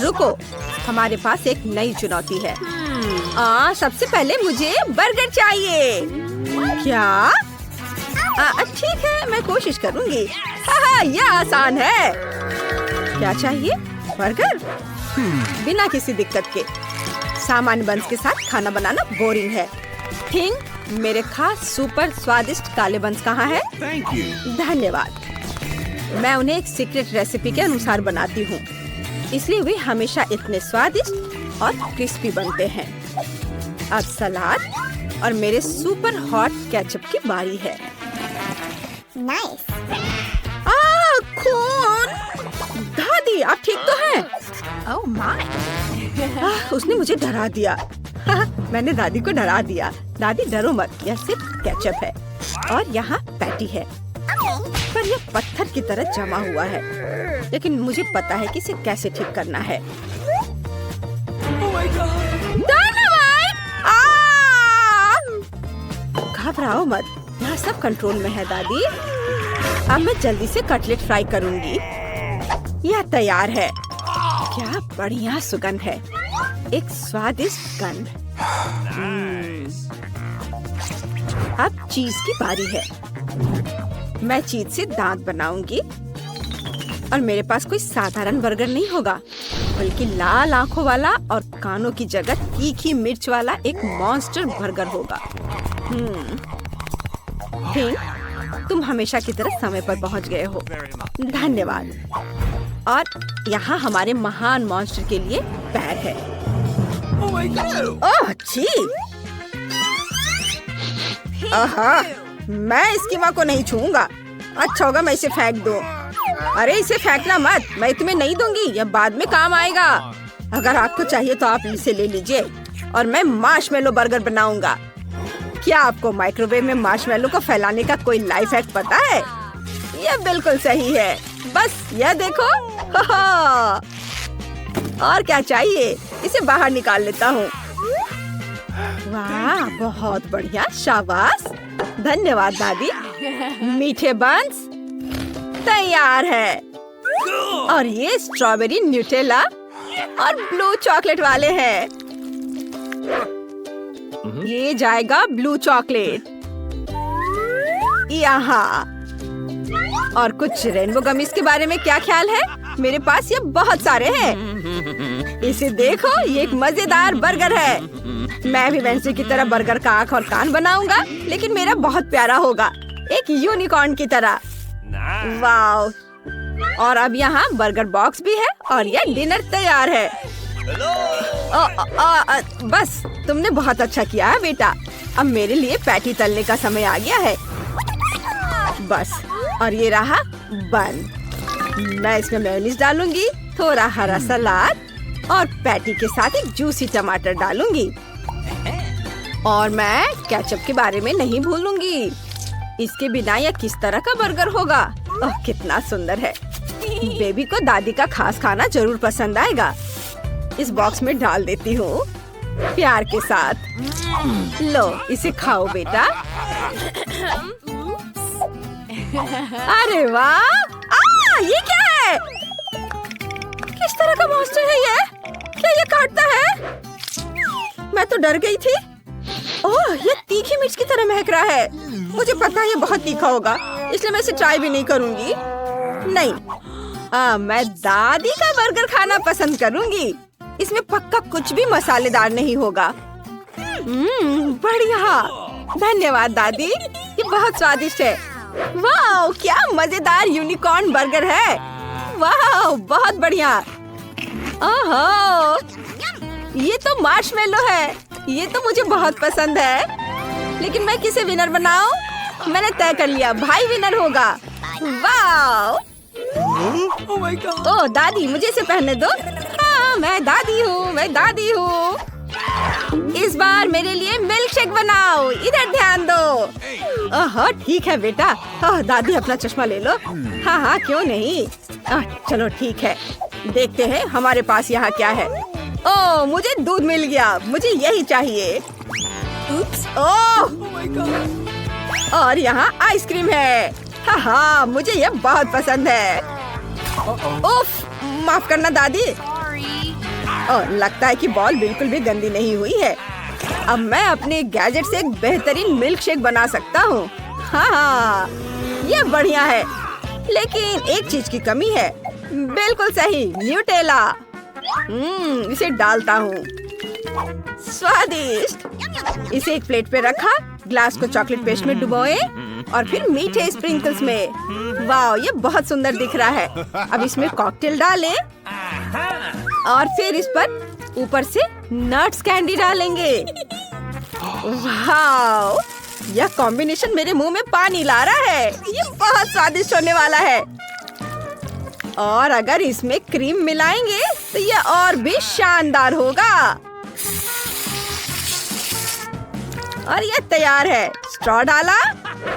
रुको, हमारे पास एक नई चुनौती है। सबसे पहले मुझे बर्गर चाहिए। क्या? ठीक है, मैं कोशिश करूंगी। यह आसान है। क्या चाहिए? बर्गर? बिना किसी दिक्कत के। सामान्य बंस के साथ खाना बनाना बोरिंग है। थिंग, मेरे खास सुपर स्वादिष्ट काले बंस कहाँ है? धन्यवाद। मैं उन्हें एक सीक्रेट रेसिपी के अनुसार बनाती हूँ, इसलिए वे हमेशा इतने स्वादिष्ट और क्रिस्पी बनते हैं। अब सलाद और मेरे सुपर हॉट केचप की बारी है। नाइस। खून! दादी, आप ठीक तो हैं? Oh my. उसने मुझे डरा दिया। मैंने दादी को डरा दिया। दादी डरो मत, यह सिर्फ केचप है और यहाँ पैटी है, पर यह पत्थर की तरह जमा हुआ है। लेकिन मुझे पता है कि इसे कैसे ठीक करना है। डायनामाइट! घबराओ मत, यहाँ सब कंट्रोल में है दादी। अब मैं जल्दी से कटलेट फ्राई करूंगी। यह तैयार है। क्या बढ़िया सुगंध है, एक स्वादिष्ट गंध। अब चीज की बारी है। मैं चीज से दांत बनाऊंगी और मेरे पास कोई साधारण बर्गर नहीं होगा, बल्कि लाल आंखों वाला और कानों की जगह तीखी मिर्च वाला एक मॉन्स्टर बर्गर होगा। थिंग, तुम हमेशा की तरह समय पर पहुंच गए हो। धन्यवाद। और यहाँ हमारे महान मॉन्स्टर के लिए बैग है। ओह छी! मैं इसकी माँ को नहीं छूऊंगा। अच्छा होगा मैं इसे फेंक दूं। अरे इसे फेंकना मत, मैं तुम्हें नहीं दूंगी, यह बाद में काम आएगा। अगर आपको चाहिए तो आप इसे ले लीजिए और मैं मार्शमेलो बर्गर बनाऊंगा। क्या आपको माइक्रोवेव में मार्शमेलो को फैलाने का कोई लाइफ हैक पता है? यह बिल्कुल सही है, बस यह देखो। और क्या चाहिए, इसे बाहर निकाल लेता हूँ। वाह, बहुत बढ़िया, शाबाश। धन्यवाद दादी। मीठे बंस तैयार है और ये स्ट्रॉबेरी न्यूटेला और ब्लू चॉकलेट वाले हैं। ये जाएगा ब्लू चॉकलेट यहाँ। और कुछ रेनबो गमीज के बारे में क्या ख्याल है? मेरे पास ये बहुत सारे हैं। इसे देखो, ये एक मजेदार बर्गर है। मैं भी वेंसडे की तरह बर्गर का आँख और कान बनाऊंगा, लेकिन मेरा बहुत प्यारा होगा, एक यूनिकॉर्न की तरह। वाव! और अब यहाँ बर्गर बॉक्स भी है और यह डिनर तैयार है। बस, तुमने बहुत अच्छा किया है बेटा। अब मेरे लिए पैटी तलने का समय आ गया है। बस, और ये रहा बन। मैं इसमें मेयोनीज डालूंगी, थोड़ा हरा सलाद और पैटी के साथ एक जूसी टमाटर डालूंगी। और मैं केचप के बारे में नहीं भूलूंगी। इसके बिना यह किस तरह का बर्गर होगा? ओह, कितना सुंदर है। बेबी को दादी का खास खाना जरूर पसंद आएगा। इस बॉक्स में डाल देती हूँ प्यार के साथ। लो, इसे खाओ बेटा। अरे वाह! ये क्या है? किस तरह का मॉन्स्टर है ये? क्या ये काटता है? मैं तो डर गई थी। ओह, ये तीखी मिर्च की तरह महक रहा है। मुझे पता है ये बहुत तीखा होगा, इसलिए मैं इसे ट्राई भी नहीं करूंगी। नहीं, मैं दादी का बर्गर खाना पसंद करूंगी। इसमें पक्का कुछ भी मसालेदार नहीं होगा। बढ़िया, धन्यवाद दादी, ये बहुत स्वादिष्ट है। वाह, क्या मजेदार यूनिकॉर्न बर्गर है। वाह, बहुत बढ़िया। ओहो, ये तो मार्शमेलो है। ये तो मुझे बहुत पसंद है, लेकिन मैं किसे विनर बनाऊं? मैंने तय कर लिया, भाई विनर होगा। वाह! ओह दादी, मुझे इसे पहनने दो। हाँ, मैं दादी हूँ, मैं दादी हूँ। इस बार मेरे लिए मिल्क शेक बनाओ, इधर ध्यान दो। ओह, ठीक है बेटा। ओह दादी, अपना चश्मा ले लो। हाँ हाँ, क्यों नहीं। चलो ठीक है, देखते हैं हमारे पास यहाँ क्या है। ओह, मुझे दूध मिल गया, मुझे यही चाहिए। ओह, और यहाँ आइसक्रीम है। हाँ हाँ, मुझे यह बहुत पसंद है। उफ, माफ करना दादी। और लगता है कि बॉल बिल्कुल भी गंदी नहीं हुई है। अब मैं अपने गैजेट से एक बेहतरीन मिल्क शेक बना सकता हूँ। हाँ, ये बढ़िया है, लेकिन एक चीज की कमी है। बिल्कुल सही, न्यूटेला। इसे डालता हूँ। स्वादिष्ट। इसे एक प्लेट पे रखा, ग्लास को चॉकलेट पेस्ट में डुबोए और फिर मीठे स्प्रिंकल्स में। वाह, ये बहुत सुंदर दिख रहा है। अब इसमें कॉकटेल डालें और फिर इस पर ऊपर से नट्स कैंडी डालेंगे। वाह, यह कॉम्बिनेशन मेरे मुंह में पानी ला रहा है। ये बहुत स्वादिष्ट होने वाला है। और अगर इसमें क्रीम मिलाएंगे तो यह और भी शानदार होगा। और यह तैयार है। स्ट्रॉ डाला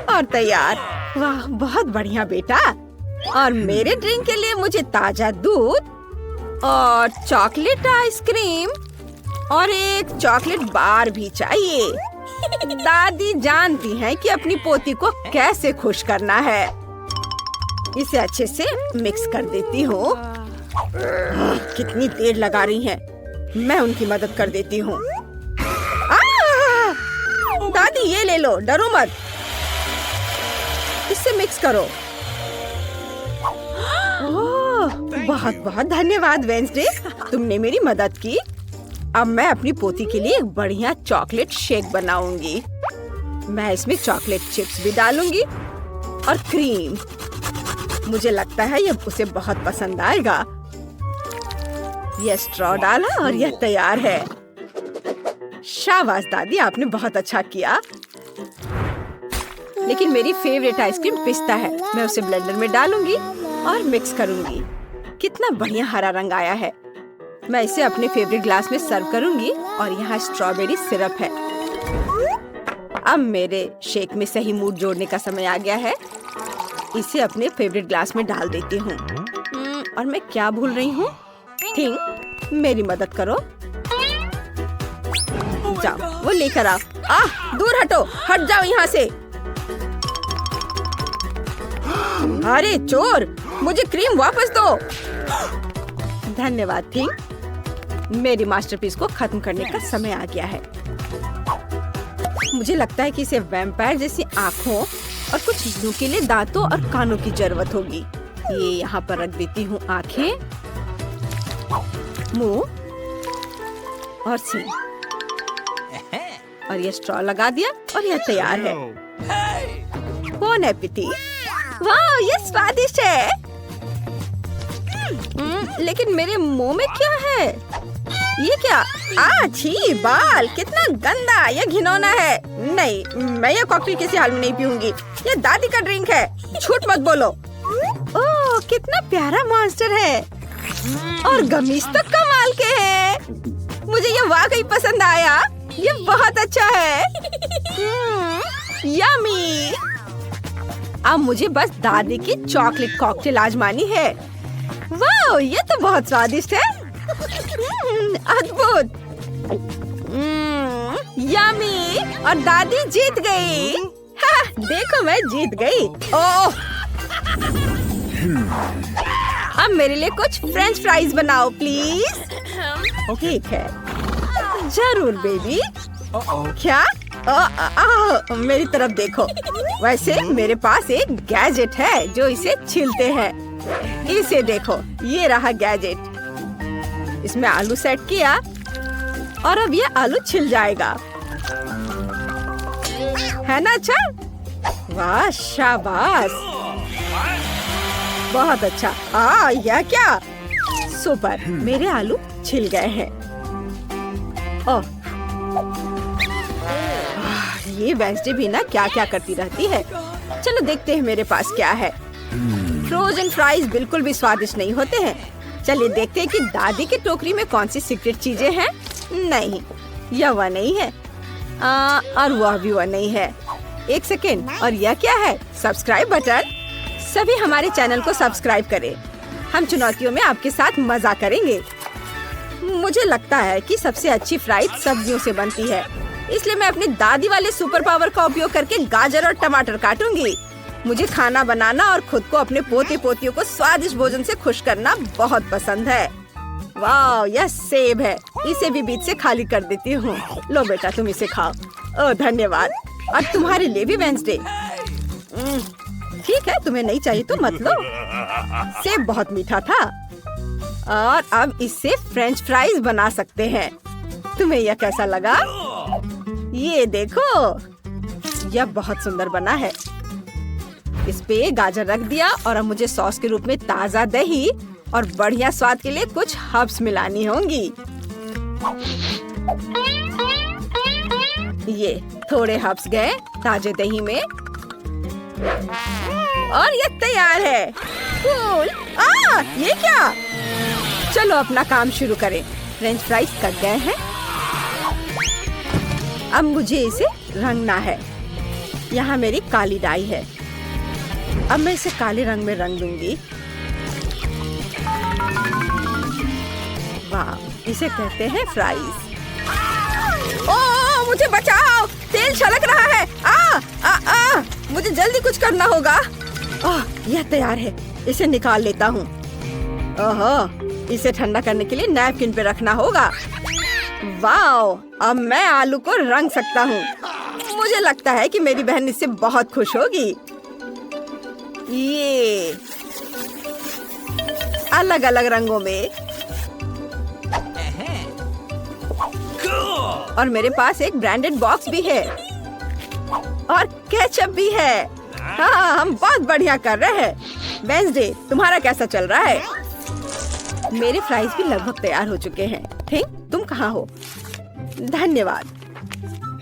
और तैयार। वाह, बहुत बढ़िया बेटा। और मेरे ड्रिंक के लिए मुझे ताजा दूध और चॉकलेट आइसक्रीम और एक चॉकलेट बार भी चाहिए। दादी जानती हैं कि अपनी पोती को कैसे खुश करना है। इसे अच्छे से मिक्स कर देती हूँ। कितनी देर लगा रही हैं। मैं उनकी मदद कर देती हूँ। दादी ये ले लो, डरो मत। इससे मिक्स करो। ओह, बहुत बहुत धन्यवाद वेंसडे, तुमने मेरी मदद की। अब मैं अपनी पोती के लिए एक बढ़िया चॉकलेट शेक बनाऊंगी। मैं इसमें चॉकलेट चिप्स भी डालूंगी और क्रीम। मुझे लगता है यह उसे बहुत पसंद आएगा। यह स्ट्रॉ डाला और यह तैयार है। शाबाश दादी, आपने बहुत अच्छा किया। लेकिन मेरी फेवरेट आइसक्रीम पिस्ता है। मैं उसे ब्लेंडर में डालूंगी और मिक्स करूंगी। कितना बढ़िया हरा रंग आया है। मैं इसे अपने फेवरेट ग्लास में सर्व करूंगी और यहाँ स्ट्रॉबेरी सिरप है। अब मेरे शेक में सही मूड जोड़ने का समय आ गया है। इसे अपने फेवरेट ग्लास में डाल देती हूँ। और मैं क्या भूल रही हूँ? थिंक, मेरी मदद करो। जाओ, वो लेकर आओ। दूर हटो, हट जाओ यहाँ से। अरे चोर, मुझे क्रीम वापस दो। धन्यवाद थिंक। मेरी मास्टरपीस को खत्म करने का समय आ गया है। मुझे लगता है कि इसे वैम्पायर जैसी आँखों और कुछ नुकीले दांतों और कानों की जरूरत होगी। ये यहाँ पर रख देती हूँ। आँखें, मुंह और सींग। और ये स्ट्रॉ लगा दिया और यह तैयार है। Bone appétit. वाह, ये स्वादिष्ट है। लेकिन मेरे मुंह में क्या है? ये क्या? छी, बाल, कितना गंदा। यह घिनौना है। नहीं, मैं ये कॉकटेल किसी हाल में नहीं पीऊंगी। ये दादी का ड्रिंक है। झूठ मत बोलो। ओह, कितना प्यारा मॉन्स्टर है। और गमीज तो कमाल के हैं। मुझे ये वाकई पसंद आया। ये बहुत अच्छा है। यम्मी। अब मुझे बस दादी की चॉकलेट कॉकटेल आजमानी है। वाह, ये तो बहुत स्वादिष्ट है। अद्भुत। यम्मी। और दादी जीत गई। देखो, मैं जीत गई। ओह, अब मेरे लिए कुछ फ्रेंच फ्राइज बनाओ प्लीज। ठीक है, जरूर बेबी। क्या? मेरी तरफ देखो। वैसे मेरे पास एक गैजेट है जो इसे छीलते हैं। इसे देखो, ये रहा गैजेट। इसमें आलू सेट किया और अब ये आलू छिल जाएगा। है ना अच्छा? वाह, शाबाश, बहुत अच्छा। यह क्या? सुपर, मेरे आलू छिल गए हैं। ओह, ये वेंसडे भी ना क्या क्या करती रहती है। चलो देखते हैं मेरे पास क्या है। फ्रोजन फ्राइज बिल्कुल भी स्वादिष्ट नहीं होते हैं। चलिए देखते हैं कि दादी की टोकरी में कौन सी सीक्रेट चीजें हैं। नहीं, यह वह नहीं है। और वह भी वह नहीं है। एक सेकेंड, और यह क्या है? Subscribe button. सभी हमारे चैनल को सब्सक्राइब करें। हम चुनौतियों में आपके साथ मजा करेंगे। मुझे लगता है कि सबसे अच्छी फ्राइज सब्जियों से बनती है, इसलिए मैं अपनी दादी वाले सुपर पावर का उपयोग करके गाजर और टमाटर काटूंगी। मुझे खाना बनाना और खुद को अपने पोते पोतियों को स्वादिष्ट भोजन से खुश करना बहुत पसंद है। वाह, यह सेब है। इसे भी बीच से खाली कर देती हूँ। लो बेटा, तुम इसे खाओ। ओह धन्यवाद। और तुम्हारे लिए भी वेंसडे। ठीक है, तुम्हें नहीं चाहिए तो मत लो। सेब बहुत मीठा था। और अब इससे फ्रेंच फ्राइज बना सकते हैं। तुम्हें यह कैसा लगा? ये देखो, यह बहुत सुंदर बना है। इस पे गाजर रख दिया और अब मुझे सॉस के रूप में ताजा दही और बढ़िया स्वाद के लिए कुछ हर्ब्स मिलानी होंगी। ये थोड़े हर्ब्स गए ताजे दही में और ये तैयार है। कूल। ये क्या? चलो अपना काम शुरू करें। फ्रेंच फ्राइज कट गए हैं। अब मुझे इसे रंगना है। यहाँ मेरी काली डाई है। अब मैं इसे काले रंग में रंग दूंगी। वाह, इसे कहते हैं फ्राइज। ओह, मुझे बचाओ, तेल छलक रहा है। मुझे जल्दी कुछ करना होगा। यह तैयार है, इसे निकाल लेता हूँ। ओह, इसे ठंडा करने के लिए नैपकिन पे रखना होगा। वाह, अब मैं आलू को रंग सकता हूँ। मुझे लगता है कि मेरी बहन इससे बहुत खुश होगी। ये अलग अलग रंगों में। और मेरे पास एक ब्रांडेड बॉक्स भी है और केचप भी है। हाँ, हम बहुत बढ़िया कर रहे हैं। वेंसडे, तुम्हारा कैसा चल रहा है? मेरे फ्राइज भी लगभग तैयार हो चुके हैं। थिंक, तुम कहाँ हो? धन्यवाद।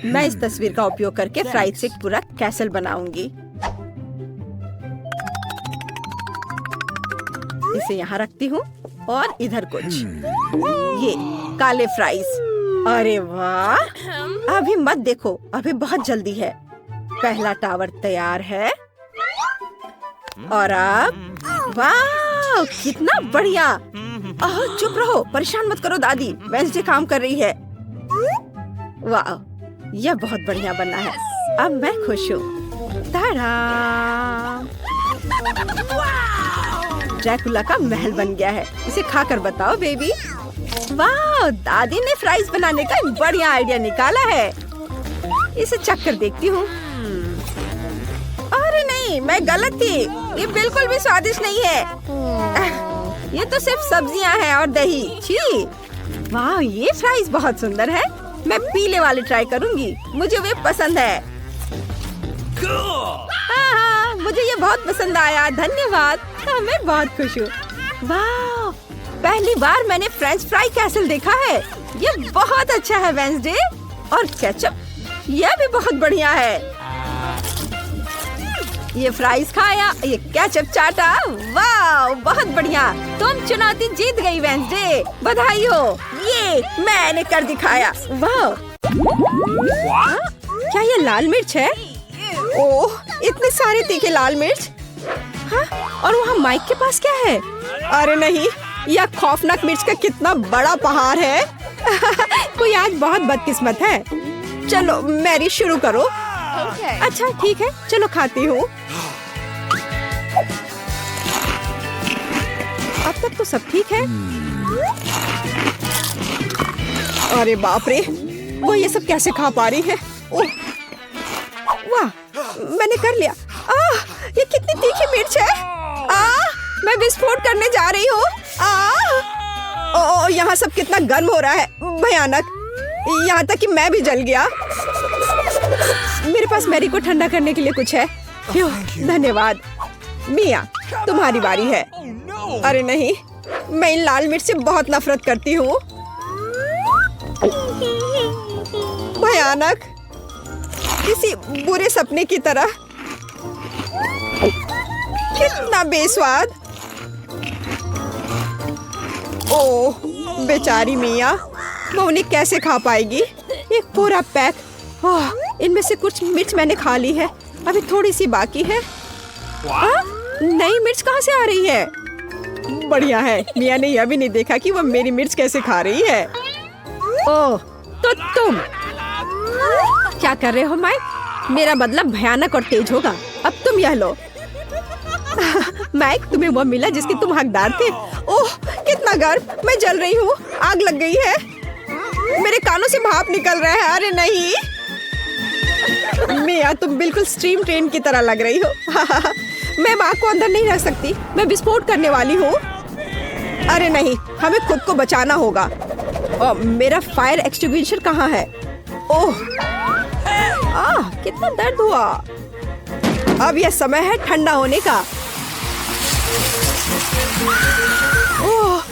मैं इस तस्वीर का उपयोग करके फ्राइज से एक पूरा कैसल बनाऊंगी। इसे यहाँ रखती हूँ और इधर कुछ। ये काले फ्राइज। अरे वाह, अभी मत देखो, अभी बहुत जल्दी है। पहला टावर तैयार है और अब वाह, कितना बढ़िया। चुप रहो, परेशान मत करो दादी, वेंसडे काम कर रही है। वाह, यह बहुत बढ़िया बना है। अब मैं खुश हूँ। ताड़ा! ड्रैकुला का महल बन गया है। इसे खाकर बताओ बेबी। वाह, दादी ने फ्राइज बनाने का एक बढ़िया आइडिया निकाला है। इसे चख कर देखती हूँ। अरे नहीं, मैं गलत थी। ये बिल्कुल भी स्वादिष्ट नहीं है। ये तो सिर्फ सब्जियां हैं और दही। छी! वाह, ये फ्राइज बहुत सुंदर है। मैं पीले वाले ट्राई करूंगी। मुझे वे पसंद है। हाँ, मुझे ये बहुत पसंद आया। धन्यवाद। मैं बहुत खुश हूँ। वाह, पहली बार मैंने फ्रेंच फ्राई कैसल देखा है। ये बहुत अच्छा है वेंसडे। और केचप, यह भी बहुत बढ़िया है। ये फ्राइज खाया, ये केचप चाटा। वाह, बहुत बढ़िया। तुम चुनौती जीत गई वेंसडे। बधाई हो। ये मैंने कर दिखाया। वाह, क्या ये लाल मिर्च है? ओह, इतने सारे तीखे लाल मिर्च। हाँ, और वहाँ माइक के पास क्या है? अरे नहीं, यह खौफनाक मिर्च का कितना बड़ा पहाड़ है। कोई आज बहुत बदकिस्मत है। चलो मैरी, शुरू करो। अच्छा ठीक है, चलो खाती हूँ। अब तक तो सब ठीक है। अरे बाप रे, वो ये सब कैसे खा पा रही है? ओह, वाह, मैंने कर लिया। ये कितनी तीखी मिर्च है। मैं विस्फोट करने जा रही हूँ। यहाँ सब कितना गर्म हो रहा है, भयानक। यहाँ तक कि मैं भी जल गया। मेरे पास मैरी को ठंडा करने के लिए कुछ है? धन्यवाद। मिया, तुम्हारी बारी है। अरे नहीं, मैं इन लाल मिर्च से बहुत नफरत करती हूँ। भयानक, किसी बुरे सपने की तरह। कितना बेस्वाद। ओह, बेचारी मिया, वो उन्हें कैसे खा पाएगी? एक पूरा पैक। इनमें से कुछ मिर्च मैंने खा ली है, अभी थोड़ी सी बाकी है। नई मिर्च कहाँ से आ रही है? बढ़िया है, मिया ने यह भी नहीं देखा कि वो मेरी मिर्च कैसे खा रही है। ओह, तो तुम क्या कर रहे हो माइक? मेरा बदला भयानक और तेज होगा। अब तुम यह लो। माइक, तुम्हें वो मिला जिसके तुम हकदार थे। ओह, कितना गर्म, मैं जल रही हूँ, आग लग गई है। मेरे कानों से भाप निकल रहा है। अरे नहीं मिया, तुम बिल्कुल स्टीम ट्रेन की तरह लग रही हो। मैं आग को अंदर नहीं रख सकती, मैं विस्फोट करने वाली हूँ। अरे नहीं, हमें खुद को बचाना होगा। मेरा फायर एक्सटिंग्विशर कहाँ है? ओह, कितना दर्द हुआ। अब यह समय है ठंडा होने का। ओह,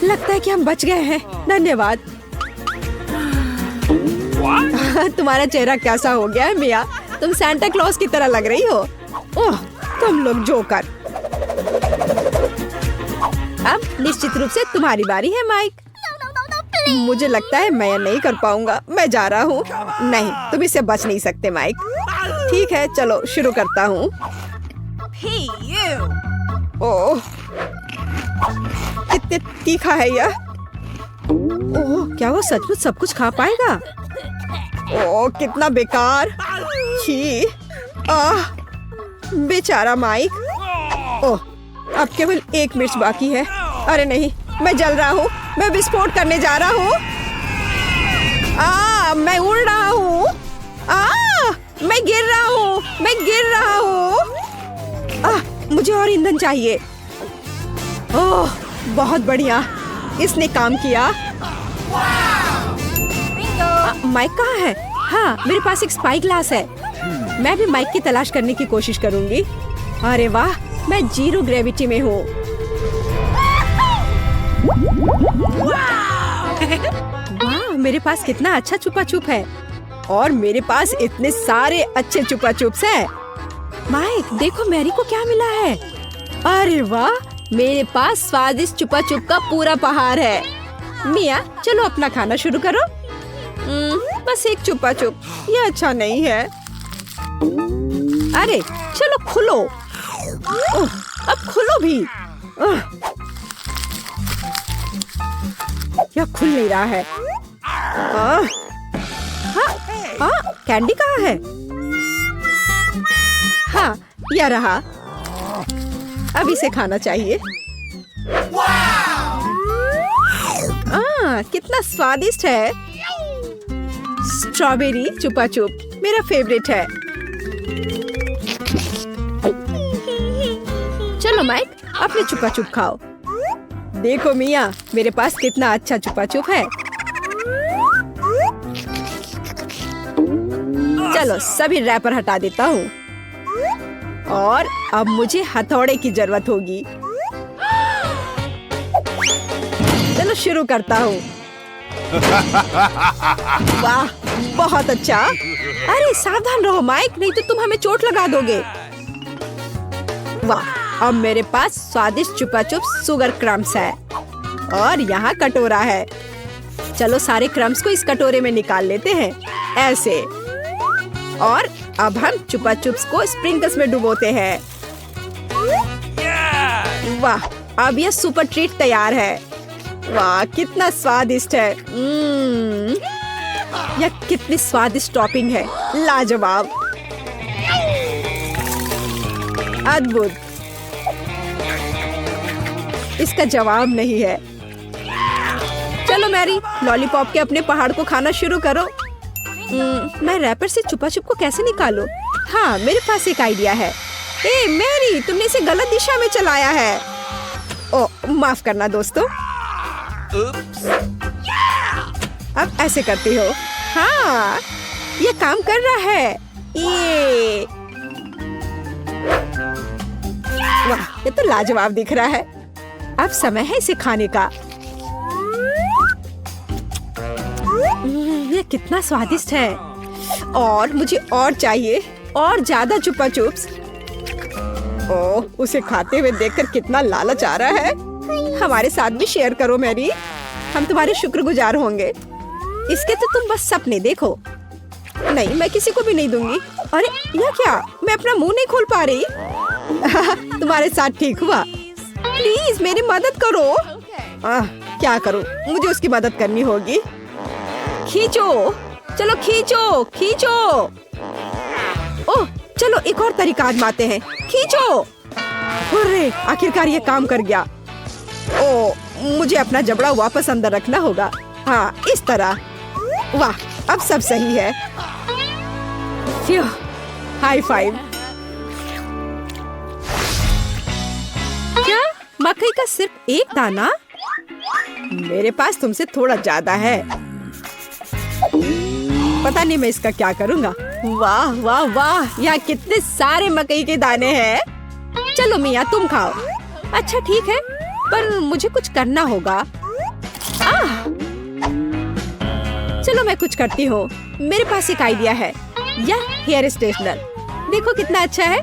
लगता है कि हम बच गए हैं। धन्यवाद। तुम्हारा चेहरा कैसा हो गया है मिया? तुम सांता क्लॉज की तरह लग रही हो। ओह, तुम लोग जोकर। अब निश्चित रूप से तुम्हारी बारी है माइक। मुझे लगता है मैं यह नहीं कर पाऊंगा। मैं जा रहा हूँ। नहीं, तुम इससे बच नहीं सकते माइक। ठीक है, चलो शुरू करता हूँ। ओह, कितने तीखा है यह। ओह, क्या वो सचमुच सब कुछ खा पाएगा? ओह, कितना बेकार। छी, बेचारा माइक। ओह, अब केवल एक मिर्च बाकी है। अरे नहीं, मैं जल रहा हूँ। मैं विस्फोट करने जा रहा हूँ। मैं उड़ रहा हूँ। मैं गिर रहा हूँ। मैं गिर रहा हूँ। मुझे और ईंधन चाहिए। ओह, बहुत बढ़िया, इसने काम किया। माइक कहाँ है? हाँ, मेरे पास एक स्पाई ग्लास है। मैं भी माइक की तलाश करने की कोशिश करूंगी। अरे वाह, मैं 0 ग्रेविटी में हूँ। वाह, मेरे पास कितना अच्छा छुपा छुप है। और मेरे पास इतने सारे अच्छे छुपा छुप्स हैं। माइक, देखो मैरी को क्या मिला है। अरे वाह, मेरे पास स्वादिष्ट छुपा छुप का पूरा पहाड़ है। मिया, चलो अपना खाना शुरू करो। बस एक छुपा छुप, ये अच्छा नहीं है। अरे चलो खुलो। अब खुलो भी। यह खुल नहीं रहा है। कैंडी कहाँ है? हाँ, यह रहा। अब इसे खाना चाहिए। कितना स्वादिष्ट है। स्ट्रॉबेरी चुपा चुप मेरा फेवरेट है। चलो माइक, अपने चुपा चुप खाओ। देखो मिया, मेरे पास कितना अच्छा चुपा चुप है। चलो सभी रैपर हटा देता हूँ। और अब मुझे हथौड़े की जरूरत होगी। चलो शुरू करता हूँ। वाह, बहुत अच्छा। अरे सावधान रहो माइक, नहीं तो तुम हमें चोट लगा दोगे। वाह, अब मेरे पास स्वादिष्ट चुपा चुप शुगर क्रम्स है। और यहाँ कटोरा है। चलो सारे क्रम्स को इस कटोरे में निकाल लेते हैं, ऐसे। और अब हम चुपा चुप्स को स्प्रिंकल्स में डुबोते हैं। वाह, अब यह सुपर ट्रीट तैयार है। वाह, कितना स्वादिष्ट है। यह कितनी स्वादिष्ट टॉपिंग है, लाजवाब, अद्भुत। इसका जवाब नहीं है। चलो मैरी, लॉलीपॉप के अपने पहाड़ को खाना शुरू करो। मैं रैपर से चुपा चुप को कैसे निकालूं? हाँ, मेरे पास एक आइडिया है। ए मैरी, तुमने इसे गलत दिशा में चलाया है। ओ, माफ करना दोस्तों। अब ऐसे करती हो। हाँ, ये काम कर रहा है। ये वाह, ये तो लाजवाब दिख रहा है। अब समय है इसे खाने का। ये कितना स्वादिष्ट है। और मुझे और चाहिए, और ज्यादा चुपा चुप्स। ओह, उसे खाते हुए देखकर कितना लालच आ रहा है। हमारे साथ भी शेयर करो मैरी, हम तुम्हारे शुक्रगुजार होंगे। इसके तो तुम बस सपने देखो। नहीं, मैं किसी को भी नहीं दूंगी। अरे यह क्या, मैं अपना मुंह नहीं खोल पा रही। तुम्हारे साथ ठीक हुआ। प्लीज मेरी मदद करो। क्या करूं, मुझे उसकी मदद करनी होगी। खींचो, चलो खींचो खींचो। ओह, चलो एक और तरीका आजमाते हैं। खींचो। अरे आखिरकार ये काम कर गया। ओह, मुझे अपना जबड़ा वापस अंदर रखना होगा। हाँ, इस तरह। वाह, अब सब सही है। High five. क्या मकई का सिर्फ एक दाना? मेरे पास तुमसे थोड़ा ज्यादा है। पता नहीं मैं इसका क्या करूँगा। वाह वाह वाह, यहाँ कितने सारे मकई के दाने हैं। चलो मिया, तुम खाओ। अच्छा ठीक है, पर मुझे कुछ करना होगा। चलो मैं कुछ करती हूँ। मेरे पास एक आइडिया है। यह हेयर स्ट्रेटनर देखो कितना अच्छा है।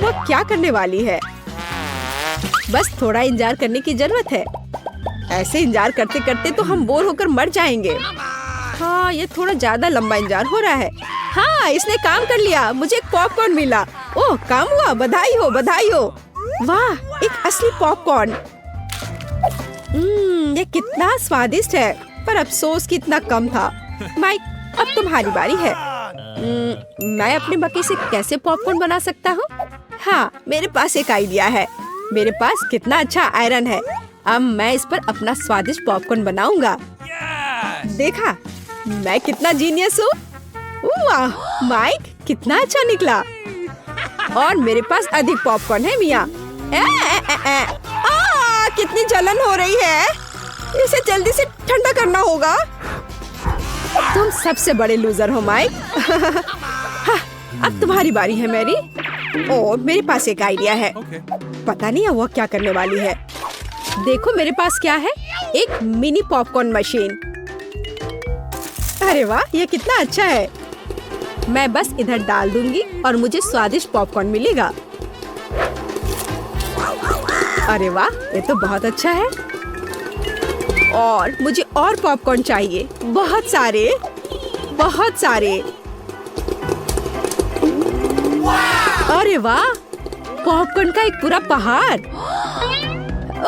वो क्या करने वाली है? बस थोड़ा इंतजार करने की जरूरत है। ऐसे इंतजार करते करते तो हम बोर होकर मर जाएंगे। हाँ, ये थोड़ा ज्यादा लंबा इंतजार हो रहा है। हाँ, इसने काम कर लिया। मुझे एक पॉपकॉर्न मिला। ओह, काम हुआ। बधाई हो, बधाई हो। वाह, एक असली पॉपकॉर्न। ये कितना स्वादिष्ट है, पर अफसोस कितना कम था। माइक, अब तुम्हारी बारी है। मैं अपने मकई से कैसे पॉपकॉर्न बना सकता हूँ? हाँ, मेरे पास एक आइडिया है। मेरे पास कितना अच्छा आयरन है। अब मैं इस पर अपना स्वादिष्ट पॉपकॉर्न बनाऊंगा। देखा, मैं कितना जीनियस हूँ। वाह माइक, कितना अच्छा निकला। और मेरे पास अधिक पॉपकॉर्न है मिया। कितनी जलन हो रही है। इसे जल्दी से ठंडा करना होगा। तुम सबसे बड़े लूजर हो माइक। हाँ, अब तुम्हारी बारी है मेरी। ओह, मेरे पास एक आइडिया है। पता नहीं है वो क्या करने वाली है। देखो मेरे पास क्या है, एक मिनी पॉपकॉर्न मशीन। अरे वाह, ये कितना अच्छा है। मैं बस इधर डाल दूंगी और मुझे स्वादिष्ट पॉपकॉर्न मिलेगा। अरे वाह, ये तो बहुत अच्छा है। और मुझे और पॉपकॉर्न चाहिए, बहुत सारे, बहुत सारे। अरे वाह, पॉपकॉर्न का एक पूरा पहाड़।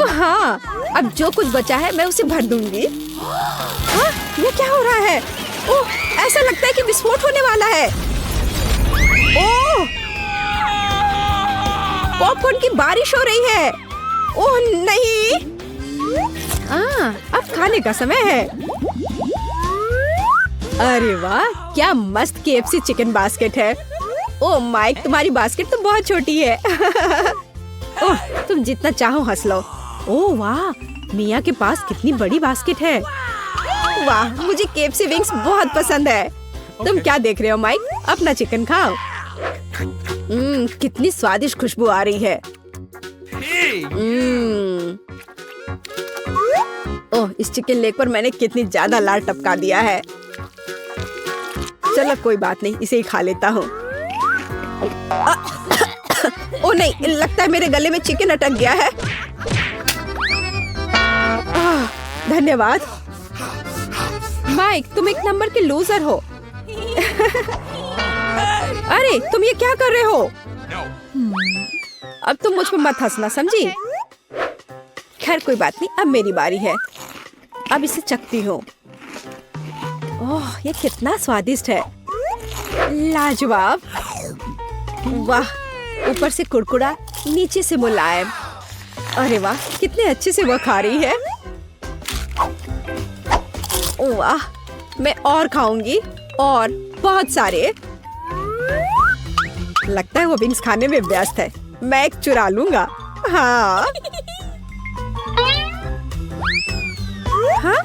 हाँ, अब जो कुछ बचा है मैं उसे भर दूंगी। हाँ, ये क्या हो रहा है? ओह, ऐसा लगता है कि विस्फोट होने वाला है। ओह, पॉपकॉर्न की बारिश हो रही है। ओह नहीं। अब खाने का समय है। अरे वाह, क्या मस्त KFC चिकन बास्केट है। ओह माइक, तुम्हारी बास्केट तो बहुत छोटी है। ओह, तुम जितना चाहो हंस लो। ओह वाह, मिया के पास कितनी बड़ी बास्केट है। वाह, मुझे KFC विंग्स बहुत पसंद है। तुम क्या देख रहे हो माइक? अपना चिकन खाओ। कितनी स्वादिष्ट खुशबू आ रही है। ओह, इस चिकन लेग पर मैंने कितनी ज्यादा लार टपका दिया है। चलो कोई बात नहीं, इसे ही खा लेता हूँ। ओह नहीं, लगता है मेरे गले में चिकन अटक गया है। धन्यवाद। माइक, तुम एक नंबर के लूजर हो। अरे तुम ये क्या कर रहे हो? अब तुम मुझ पर मत हंसना, समझी? खैर कोई बात नहीं, अब मेरी बारी है। अब इसे चखती हूँ। ओह, ये कितना स्वादिष्ट है। लाजवाब। वाह, ऊपर से कुरकुरा, नीचे से मुलायम। अरे वाह, कितने अच्छे से वो खा रही है। वाह, मैं और खाऊंगी, और बहुत सारे। लगता है वो विंग्स खाने में व्यस्त है। मैं एक चुरा लूंगा। हाँ, हाँ?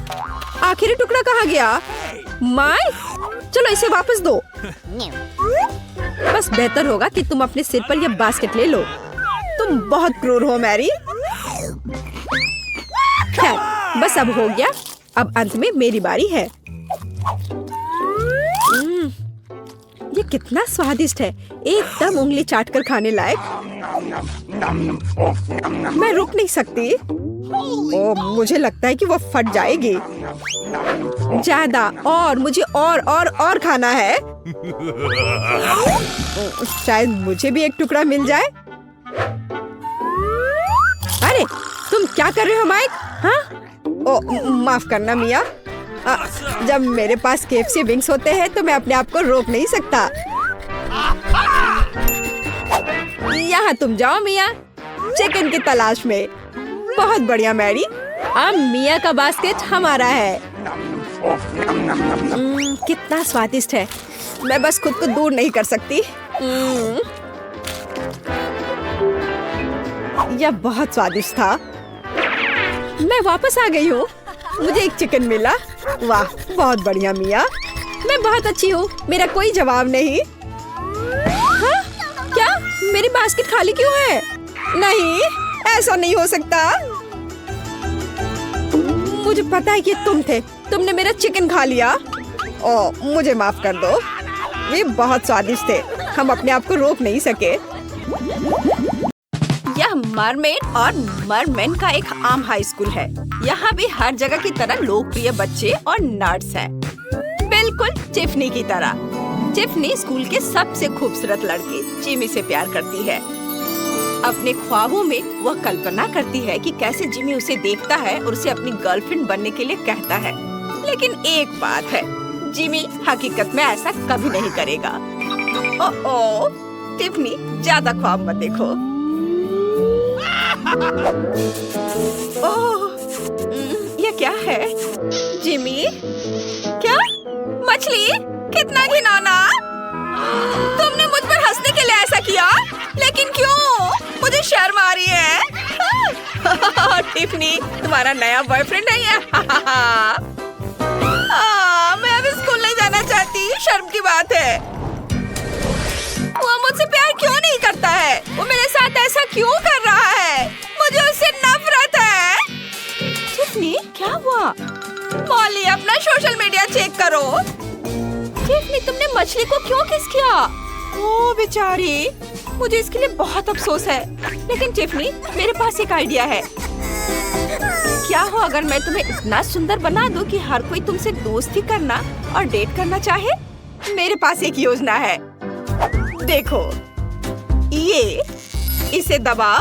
आखिरी टुकड़ा कहाँ गया? माय, चलो इसे वापस दो। बस बेहतर होगा कि तुम अपने सिर पर यह बास्केट ले लो। तुम बहुत क्रूर हो मैरी। खैर, बस अब हो गया। अब अंत में मेरी बारी है। ये कितना स्वादिष्ट है, एकदम उंगली चाटकर खाने लायक। मैं रुक नहीं सकती। ओह, मुझे लगता है कि वो फट जाएगी। ज्यादा, और मुझे और खाना है। शायद मुझे भी एक टुकड़ा मिल जाए। अरे तुम क्या कर रहे हो माइक? हाँ? ओह, माफ करना मिया। जब मेरे पास KFC विंग्स होते हैं तो मैं अपने आप को रोक नहीं सकता। यहाँ तुम जाओ मिया। चिकन की तलाश में। बहुत बढ़िया मैरी, अब मिया का बास्केट हमारा है। कितना स्वादिष्ट है, मैं बस खुद को दूर नहीं कर सकती। यह बहुत स्वादिष्ट था। मैं वापस आ गई हूँ, मुझे एक चिकन मिला। वाह, बहुत बढ़िया मिया, मैं बहुत अच्छी हूँ, मेरा कोई जवाब नहीं। हाँ? क्या मेरी बास्केट खाली क्यों है? नहीं, ऐसा नहीं हो सकता। मुझे पता है कि तुम थे, तुमने मेरा चिकन खा लिया। ओह, मुझे माफ कर दो, ये बहुत स्वादिष्ट थे, हम अपने आप को रोक नहीं सके। यह मरमेड और मरमेन का एक आम हाई स्कूल है। यहाँ भी हर जगह की तरह लोकप्रिय बच्चे और नर्ड्स हैं। बिल्कुल टिफनी की तरह। टिफनी स्कूल के सबसे खूबसूरत लड़के जिमी से प्यार करती है। अपने ख्वाबों में वह कल्पना करती है कि कैसे जिमी उसे देखता है और उसे अपनी गर्लफ्रेंड बनने के लिए कहता है। लेकिन एक बात है, जिमी हकीकत में ऐसा कभी नहीं करेगा। ओह, टिफनी ज्यादा ख्वाब मत देखो। ओह, ये क्या है? जिमी, क्या? मछली? कितना घिनौना! तुमने मुझ पर हंसने के लिए ऐसा किया, लेकिन क्यों? मुझे शर्म आ रही है। टिफनी, तुम्हारा नया बॉयफ्रेंड है ये? मैं अब स्कूल नहीं जाना चाहती, शर्म की बात है। वो मुझसे प्यार क्यों नहीं करता है? वो मेरे साथ ऐसा क्यों कर रहा है? मुझे उससे नफरत है। टिफनी, क्या हुआ? मॉली, अपना सोशल मीडिया चेक करो। टिफनी, तुमने मछली को क्यों किस किया? ओ बेचारी, मुझे इसके लिए बहुत अफसोस है। लेकिन टिफनी, मेरे पास एक आइडिया है। क्या हो अगर मैं तुम्हें इतना सुंदर बना दूं कि हर कोई तुमसे दोस्ती करना और डेट करना चाहे? मेरे पास एक योजना है। देखो, ये, इसे दबाओ।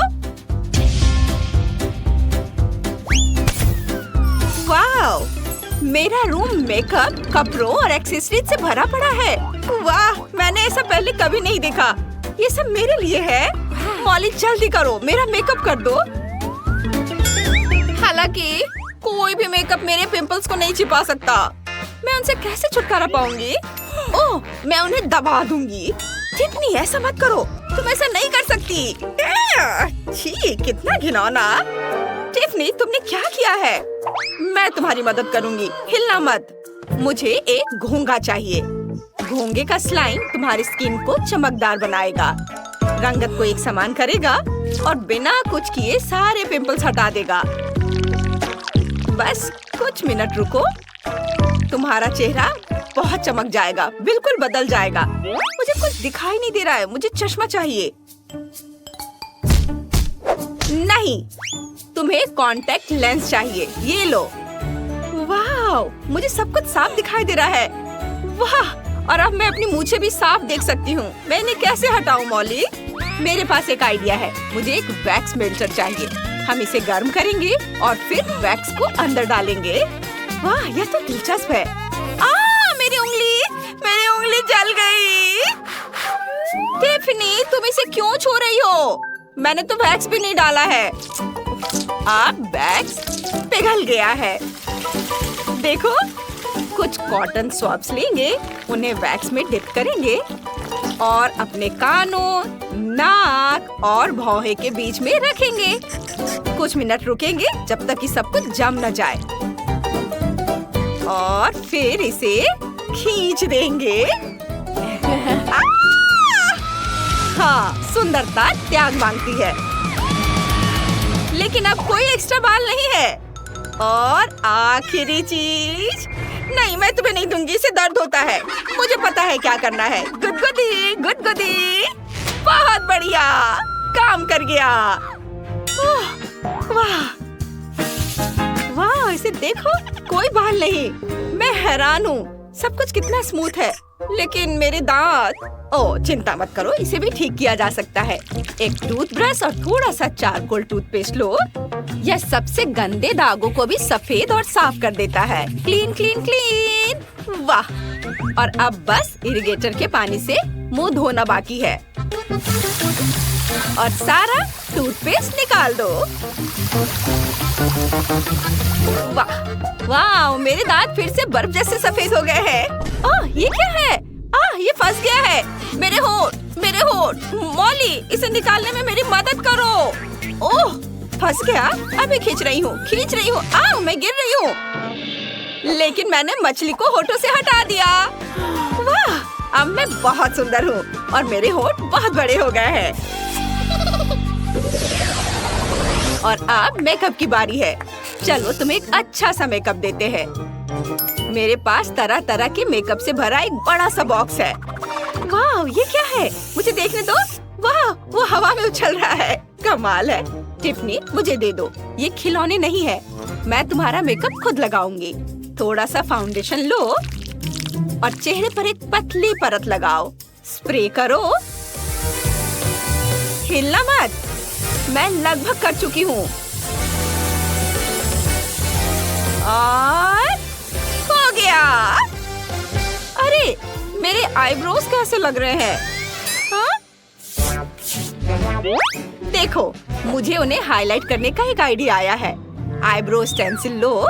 वाह, मेरा रूम मेकअप, कपड़ों और एक्सेसरीज से भरा पड़ा है। वाह, मैंने ऐसा पहले कभी नहीं देखा। ये सब मेरे लिए है। मॉली, जल्दी करो, मेरा मेकअप कर दो। हालांकि कोई भी मेकअप मेरे पिंपल्स को नहीं छिपा सकता। मैं उनसे कैसे छुटकारा पाऊंगी? ओह, मैं उन्हें दबा दूंगी। टिफनी, ऐसा मत करो, तुम ऐसा नहीं कर सकती। छी, कितना घिनौना। टिफनी, तुमने क्या किया है? मैं तुम्हारी मदद करूंगी, हिलना मत। मुझे एक घोंघा चाहिए। घोंघे का स्लाइम तुम्हारी स्किन को चमकदार बनाएगा, रंगत को एक समान करेगा और बिना कुछ किए सारे पिंपल्स हटा देगा। बस कुछ मिनट रुको, तुम्हारा चेहरा बहुत चमक जाएगा, बिल्कुल बदल जाएगा। मुझे कुछ दिखाई नहीं दे रहा है, मुझे चश्मा चाहिए। नहीं, तुम्हें कॉन्टेक्ट लेंस चाहिए, ये लो। वाह, मुझे सब कुछ साफ दिखाई दे रहा है। वाह, और अब मैं अपनी मूछें भी साफ देख सकती हूँ। मैं इन्हें कैसे हटाऊं मॉली? मेरे पास एक आइडिया है। मुझे एक वैक्स मेल्टर चाहिए। हम इसे गर्म करेंगे और फिर वैक्स को अंदर डालेंगे। वाह, यह तो दिलचस्प है। मेरी उंगली जल गई। टिफनी, तुम इसे क्यों छू रही हो? मैंने तो वैक्स भी नहीं डाला है। अब वैक्स पिघल गया है। देखो, कुछ कॉटन स्वॉब्स लेंगे, उन्हें वैक्स में डिप करेंगे और अपने कानों, नाक और भौहें के बीच में रखेंगे। कुछ मिनट रुकेंगे जब तक कि सब कुछ जम न जाए और फिर इसे खींच देंगे। हाँ, सुंदरता त्याग मांगती है। लेकिन अब कोई एक्स्ट्रा बाल नहीं है। और आखिरी चीज, नहीं, मैं तुम्हें नहीं दूंगी, इससे दर्द होता है। मुझे पता है क्या करना है। गुदगुदी, गुदगुदी। बहुत बढ़िया, काम कर गया। वाह वाह, इसे देखो, कोई बाल नहीं। मैं हैरान हूँ, सब कुछ कितना स्मूथ है। लेकिन मेरे दांत। ओह, चिंता मत करो, इसे भी ठीक किया जा सकता है। एक टूथब्रश और थोड़ा सा चारकोल टूथपेस्ट लो। यह सबसे गंदे दागों को भी सफेद और साफ कर देता है। Clean clean clean. वाह, और अब बस इरिगेटर के पानी से मुंह धोना बाकी है। और सारा टूथपेस्ट निकाल दो। वाह वाह, मेरे दांत फिर से बर्फ जैसे सफेद हो गए हैं। ओह, ये क्या है? ये फंस गया है। मेरे होठ। मॉली, इसे निकालने में मेरी मदद करो। ओह, फंस गया। अभी खींच रही हूँ। मैं गिर रही हूँ। लेकिन मैंने मछली को होठों से हटा दिया। वाह, अब मैं बहुत सुंदर हूँ और मेरे होठ बहुत बड़े हो गए हैं। और अब मेकअप की बारी है। चलो तुम्हें एक अच्छा सा मेकअप देते हैं। मेरे पास तरह तरह के मेकअप से भरा एक बड़ा सा बॉक्स है। वाह, ये क्या है? मुझे देखने दो। वाह, वो हवा में उछल रहा है। कमाल है। टिफनी, मुझे दे दो। ये खिलौने नहीं है। मैं तुम्हारा मेकअप खुद लगाऊंगी। थोड़ा सा फाउंडेशन लो और चेहरे पर एक पतली परत लगाओ। स्प्रे करो। हिलना मत। मैं लगभग कर चुकी हूँ। और हो गया। अरे, मेरे आईब्रोज कैसे लग रहे हैं? हाँ? देखो, मुझे उन्हें हाईलाइट करने का एक आइडिया आया है। आईब्रो स्टेंसिल लो,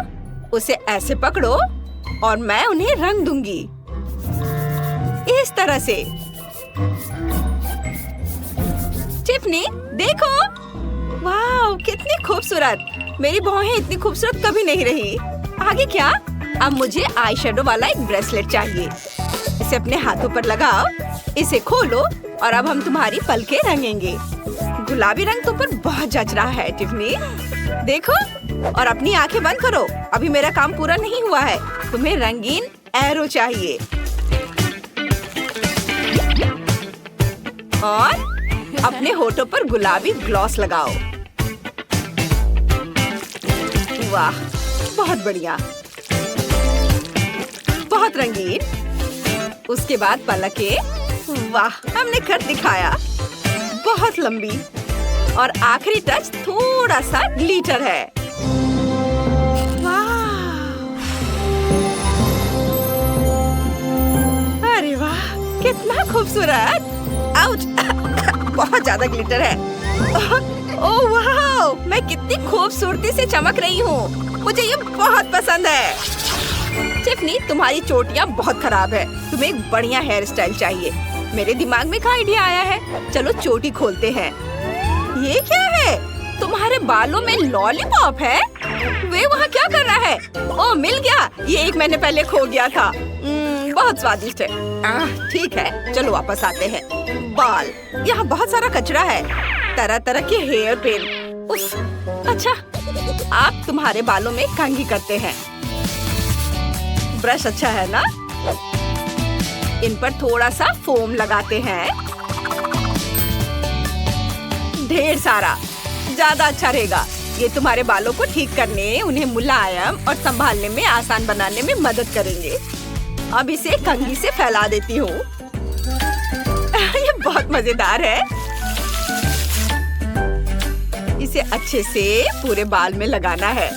उसे ऐसे पकड़ो और मैं उन्हें रंग दूंगी इस तरह से। टिफनी, देखो। वाह, कितनी खूबसूरत। मेरी भौहें इतनी खूबसूरत कभी नहीं रही। आगे क्या? अब मुझे आई शेडो वाला एक ब्रेसलेट चाहिए। इसे अपने हाथों पर लगाओ। इसे खोलो और अब हम तुम्हारी पलकें रंगेंगे। गुलाबी रंग तुम पर बहुत जच रहा है टिफनी। देखो, और अपनी आंखें बंद करो। अभी मेरा काम पूरा नहीं हुआ है। तुम्हें रंगीन एरो चाहिए। और अपने होठों पर गुलाबी ग्लॉस लगाओ। वाह, बहुत बढ़िया, बहुत रंगीन। उसके बाद पलकें। वाह, हमने कर दिखाया। बहुत लंबी। और आखिरी टच थोड़ा सा ग्लिटर है। वाह, अरे वाह, कितना खूबसूरत। आउच, बहुत ज्यादा ग्लिटर है। ओह वाह, मैं कितनी खूबसूरती से चमक रही हूँ। मुझे ये बहुत पसंद है। टिफनी, तुम्हारी चोटियाँ बहुत खराब है। तुम्हें एक बढ़िया हेयर स्टाइल चाहिए। मेरे दिमाग में एक आइडिया आया है। चलो चोटी खोलते हैं। ये क्या है? तुम्हारे बालों में लॉलीपॉप है? वे वहाँ क्या कर रहा है? ओह, मिल गया। ये एक महीने पहले खो गया था। बहुत स्वादिष्ट है। ठीक है, चलो वापस आते हैं। बाल, यहाँ बहुत सारा कचरा है। तरह तरह के हेयर पिन। उफ, अच्छा, आप तुम्हारे बालों में कंघी करते हैं। ब्रश अच्छा है ना? इन पर थोड़ा सा फोम लगाते हैं। ढेर सारा, ज्यादा अच्छा रहेगा। ये तुम्हारे बालों को ठीक करने, उन्हें मुलायम और संभालने में आसान बनाने में मदद करेंगे। अब इसे कंघी से फैला देती हूँ। ये बहुत मजेदार है। इसे अच्छे से पूरे बाल में लगाना है।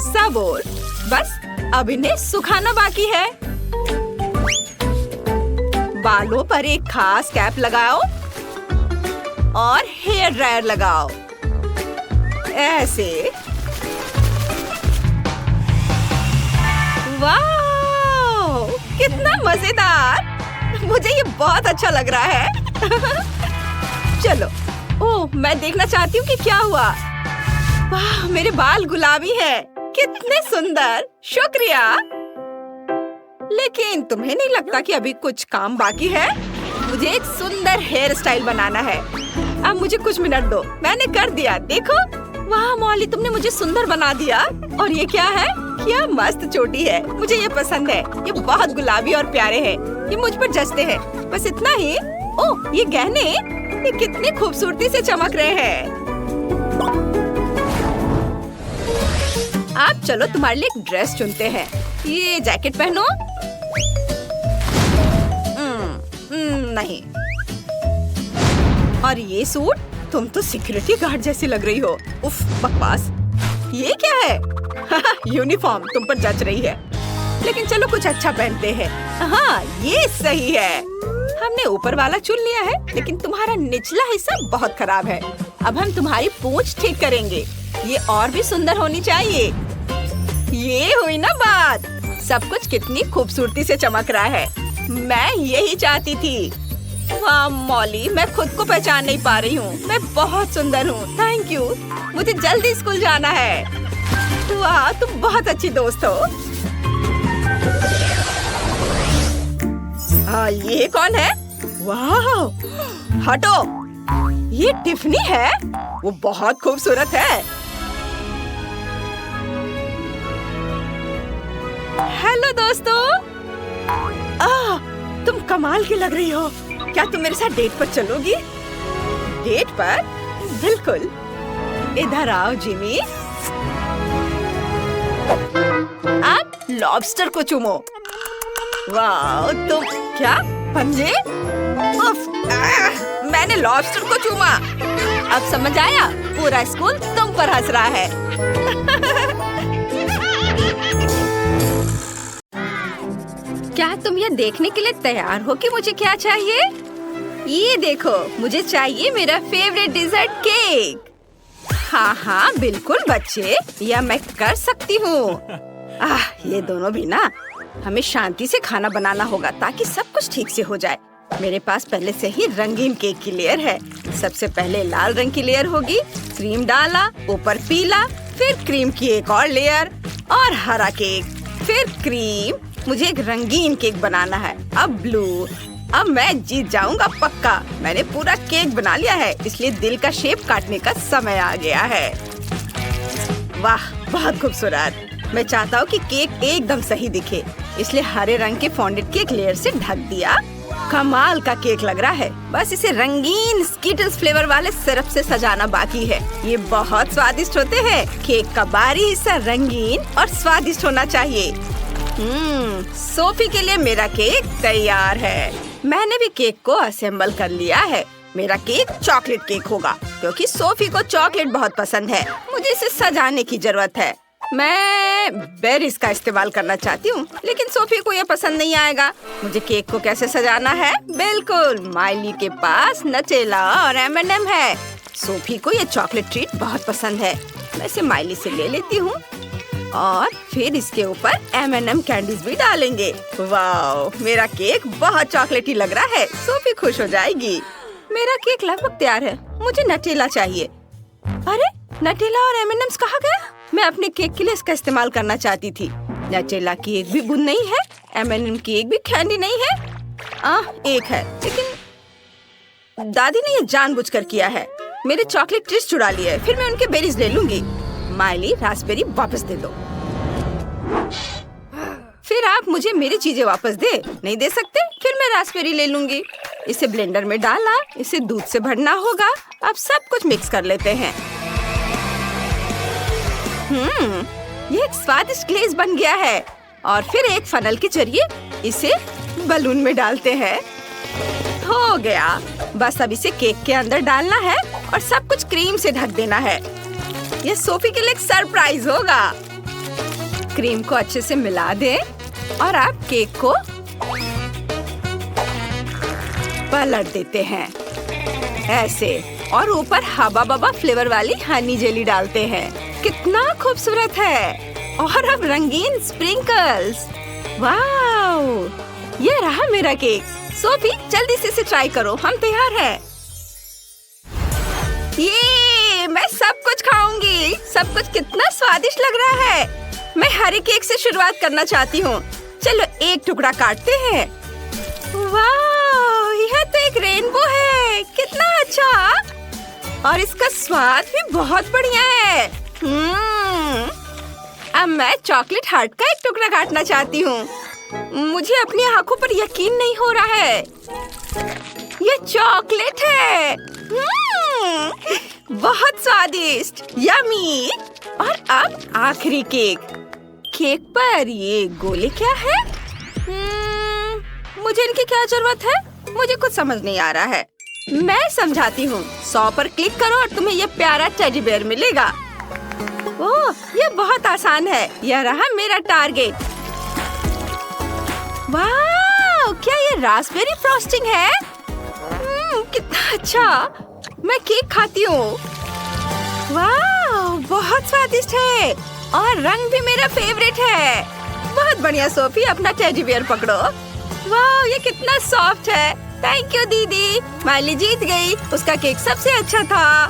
सब और बस अब इन्हें सुखाना बाकी है। बालों पर एक खास कैप लगाओ और हेयर ड्रायर लगाओ। ऐसे। वाह, कितना मजेदार। मुझे ये बहुत अच्छा लग रहा है। चलो। ओह, मैं देखना चाहती हूँ कि क्या हुआ। वाह, मेरे बाल गुलाबी है। कितने सुंदर। शुक्रिया। लेकिन तुम्हें नहीं लगता कि अभी कुछ काम बाकी है? मुझे एक सुंदर हेयर स्टाइल बनाना है। अब मुझे कुछ मिनट दो। मैंने कर दिया, देखो। वाह मॉली, तुमने मुझे सुंदर बना दिया। और ये क्या है? क्या मस्त चोटी है। मुझे ये पसंद है। ये बहुत गुलाबी और प्यारे हैं। ये मुझ पर जचते हैं। बस इतना ही। ओह, ये गहने, ये कितनी खूबसूरती से चमक रहे हैं। आप चलो तुम्हारे लिए एक ड्रेस चुनते हैं। ये जैकेट पहनो। नहीं। और ये सूट, तुम तो सिक्योरिटी गार्ड जैसी लग रही हो। उफ, बकवास। ये क्या है? यूनिफॉर्म तुम पर जच रही है। लेकिन चलो कुछ अच्छा पहनते हैं। हाँ, ये सही है। हमने ऊपर वाला चुन लिया है, लेकिन तुम्हारा निचला हिस्सा बहुत खराब है। अब हम तुम्हारी पूंछ ठीक करेंगे। ये और भी सुंदर होनी चाहिए। ये हुई ना बात। सब कुछ कितनी खूबसूरती से चमक रहा है। मैं यही चाहती थी। वाह मॉली, मैं खुद को पहचान नहीं पा रही हूँ। मैं बहुत सुंदर हूँ। Thank you. मुझे जल्दी स्कूल जाना है। वाह, तुम बहुत अच्छी दोस्त हो। ये कौन है? वाह, हटो। ये टिफनी है। वो बहुत खूबसूरत है। हेलो दोस्तों। तुम कमाल की लग रही हो। क्या तुम मेरे साथ डेट पर चलोगी? डेट पर? बिल्कुल। इधर आओ जिमी। आप लॉबस्टर को चूमो। वाह, तुम क्या पंजे? उफ, मैंने लॉबस्टर को चूमा। अब समझ आया? पूरा स्कूल तुम पर हंस रहा है। क्या तुम ये देखने के लिए तैयार हो कि मुझे क्या चाहिए? ये देखो, मुझे चाहिए मेरा फेवरेट डिजर्ट केक। हाँ, बिल्कुल बच्चे, यह मैं कर सकती हूँ। ये दोनों भी ना, हमें शांति से खाना बनाना होगा ताकि सब कुछ ठीक से हो जाए। मेरे पास पहले से ही रंगीन केक की लेयर है। सबसे पहले लाल रंग की लेयर होगी, क्रीम डाला, ऊपर पीला, फिर क्रीम की एक और लेयर और हरा केक, फिर क्रीम। मुझे एक रंगीन केक बनाना है। अब ब्लू। अब मैं जीत जाऊंगा पक्का। मैंने पूरा केक बना लिया है, इसलिए दिल का शेप काटने का समय आ गया है। वाह, बहुत खूबसूरत। मैं चाहता हूँ कि केक एकदम सही दिखे, इसलिए हरे रंग के फॉन्डेड केक लेयर से ढक दिया। कमाल का केक लग रहा है। बस इसे रंगीन स्कीटल्स फ्लेवर वाले सिरप से सजाना बाकी है। ये बहुत स्वादिष्ट होते हैं। केक का बाहरी हिस्सा रंगीन और स्वादिष्ट होना चाहिए। सोफी के लिए मेरा केक तैयार है। मैंने भी केक को असेंबल कर लिया है। मेरा केक चॉकलेट केक होगा क्योंकि सोफी को चॉकलेट बहुत पसंद है। मुझे इसे सजाने की जरूरत है। मैं बेरीज का इस्तेमाल करना चाहती हूँ, लेकिन सोफी को यह पसंद नहीं आएगा। मुझे केक को कैसे सजाना है? बिल्कुल, माइली के पास नटेला और M&M है। सोफी को यह चॉकलेट ट्रीट बहुत पसंद है। मैं इसे माइली से ले लेती हूँ और फिर इसके ऊपर M&M कैंडीज भी डालेंगे। वाह, मेरा केक बहुत चॉकलेटी लग रहा है। सोफी खुश हो जाएगी। मेरा केक लगभग तैयार है। मुझे नटेला चाहिए। अरे, नटेला और M&M's कहाँ गया? मैं अपने केक के लिए इसका इस्तेमाल करना चाहती थी। नटेला की एक भी बूंद नहीं है, M&M की एक भी कैंडी नहीं है। एक है, लेकिन दादी ने ये जानबूझकर किया है। मेरे चॉकलेट ट्रीट्स चुरा लिए, फिर मैं उनके बेरीज ले लूंगी। माइली, रास्पबेरी वापस दे दो। फिर आप मुझे मेरी चीजें वापस नहीं दे सकते? फिर मैं रास्पबेरी ले लूंगी। इसे ब्लेंडर में डाला, इसे दूध से भरना होगा। अब सब कुछ मिक्स कर लेते हैं। ये एक स्वादिष्ट ग्लेज बन गया है। और फिर एक फनल के जरिए इसे बलून में डालते हैं। हो गया। बस अब इसे केक के अंदर डालना है और सब कुछ क्रीम से ढक देना है। ये सोफी के लिए एक सरप्राइज होगा। क्रीम को अच्छे से मिला दें और आप केक को पलट देते हैं ऐसे, और ऊपर हबा बबा फ्लेवर वाली हनी जेली डालते हैं। कितना खूबसूरत है। और अब रंगीन स्प्रिंकल्स। वाव, ये रहा मेरा केक। सोफी, जल्दी से इसे ट्राई करो। हम तैयार हैं। ये मैं सब कुछ खाऊंगी। सब कुछ कितना स्वादिष्ट लग रहा है। मैं हरे केक से शुरुआत करना चाहती हूँ। चलो एक टुकड़ा काटते हैं। वाह, यह तो एक रेनबो है। कितना अच्छा। और इसका स्वाद भी बहुत बढ़िया है। अब मैं चॉकलेट हार्ट का एक टुकड़ा काटना चाहती हूँ। मुझे अपनी आंखों पर यकीन नहीं हो रहा है। ये चॉकलेट है। बहुत स्वादिष्ट, यमी। और अब आखिरी केक। केक पर ये गोले क्या है? मुझे इनकी क्या जरूरत है? मुझे कुछ समझ नहीं आ रहा है। मैं समझाती हूँ। 100 पर क्लिक करो और तुम्हें ये प्यारा टेडी बेयर मिलेगा। ओह, ये बहुत आसान है। यह रहा मेरा टारगेट। वाह, क्या ये रास्पबेरी फ्रॉस्टिंग है? कितना अच्छा। मैं केक खाती हूँ। वाह, बहुत स्वादिष्ट है और रंग भी मेरा फेवरेट है। बहुत बढ़िया सोफी, अपना टेडी बियर पकड़ो। वाह, ये कितना सॉफ्ट है। थैंक यू दीदी। माइली जीत गई, उसका केक सबसे अच्छा था।